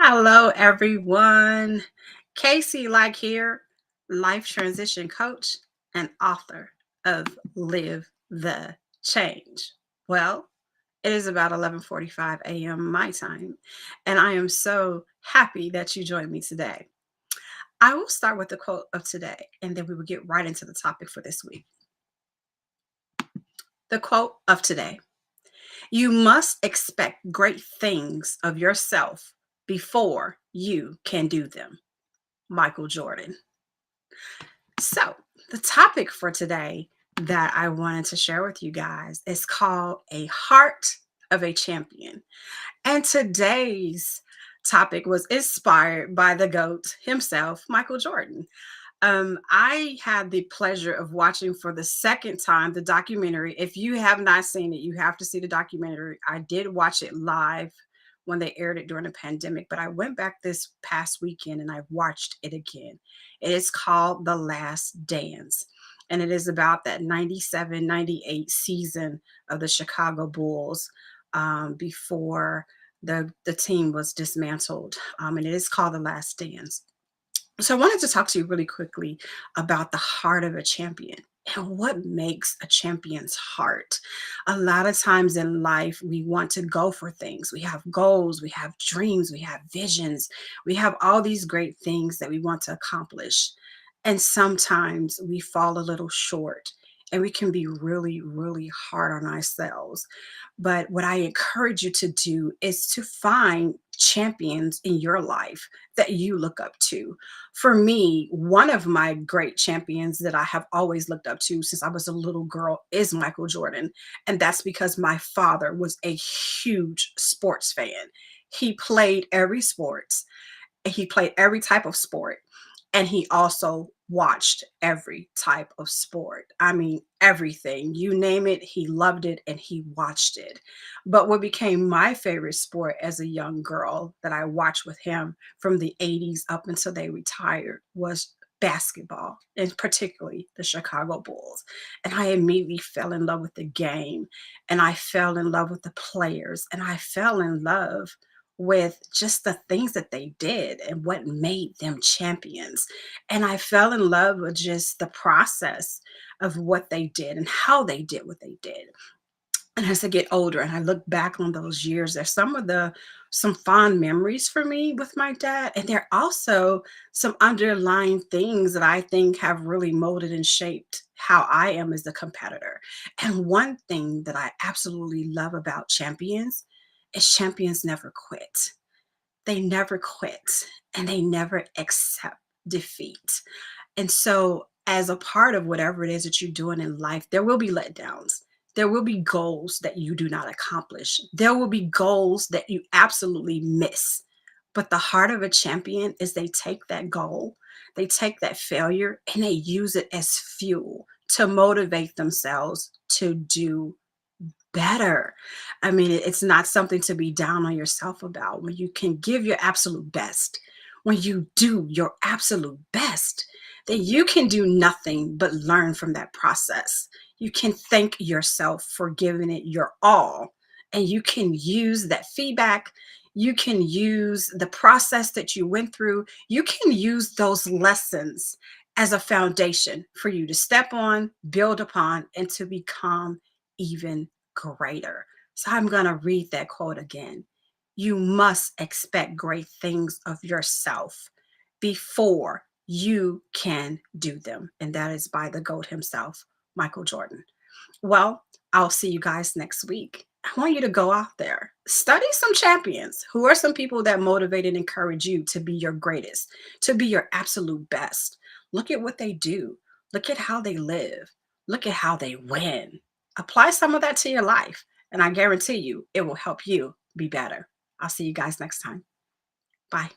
Hello, everyone. Casey Like here, life transition coach and author of Live the Change. Well, it is about 11:45 a.m. my time, and I am so happy that you joined me today. I will start with the quote of today, and then we will get right into the topic for this week. The quote of today: You must expect great things of yourself before you can do them. Michael Jordan. So, the topic for today that I wanted to share with you guys is called A Heart of a Champion. And today's topic was inspired by the GOAT himself, Michael Jordan. I had the pleasure of watching for the second time the documentary. If you have not seen it, you have to see the documentary. I did watch it live when they aired it during the pandemic, but I went back this past weekend and I watched it again. It is called The Last Dance, and it is about that 97-98 season of the Chicago Bulls before the team was dismantled. And it is called The Last Dance. So I wanted to talk to you really quickly about the heart of a champion and what makes a champion's heart. A lot of times in life, we want to go for things. We have goals, we have dreams, we have visions, we have all these great things that we want to accomplish. And sometimes we fall a little short and we can be really, really hard on ourselves. But what I encourage you to do is to find champions in your life that you look up to. For me, one of my great champions that I have always looked up to since I was a little girl is Michael Jordan. And that's because my father was a huge sports fan. He played every sports, he played every type of sport, and he also watched every type of sport. I mean, everything. You name it, he loved it and he watched it. But what became my favorite sport as a young girl that I watched with him from the 80s up until they retired was basketball, and particularly the Chicago Bulls. And I immediately fell in love with the game, and I fell in love with the players, and I fell in love with just the things that they did and what made them champions. And I fell in love with just the process of what they did and how they did what they did. And as I get older and I look back on those years, there's some fond memories for me with my dad. And there are also some underlying things that I think have really molded and shaped how I am as a competitor. And one thing that I absolutely love about champions is champions never quit. They never quit and they never accept defeat. And so, as a part of whatever it is that you're doing in life, there will be letdowns. There will be goals that you do not accomplish. There will be goals that you absolutely miss. But the heart of a champion is they take that goal, they take that failure, and they use it as fuel to motivate themselves to do better. I mean, it's not something to be down on yourself about. When you can give your absolute best, when you do your absolute best, then you can do nothing but learn from that process. You can thank yourself for giving it your all, and you can use that feedback. You can use the process that you went through. You can use those lessons as a foundation for you to step on, build upon, and to become even greater. So I'm going to read that quote again. You must expect great things of yourself before you can do them. And that is by the GOAT himself, Michael Jordan. Well, I'll see you guys next week. I want you to go out there, study some champions. Who are some people that motivate and encourage you to be your greatest, to be your absolute best? Look at what they do, look at how they live, look at how they win. Apply some of that to your life, and I guarantee you it will help you be better. I'll see you guys next time. Bye.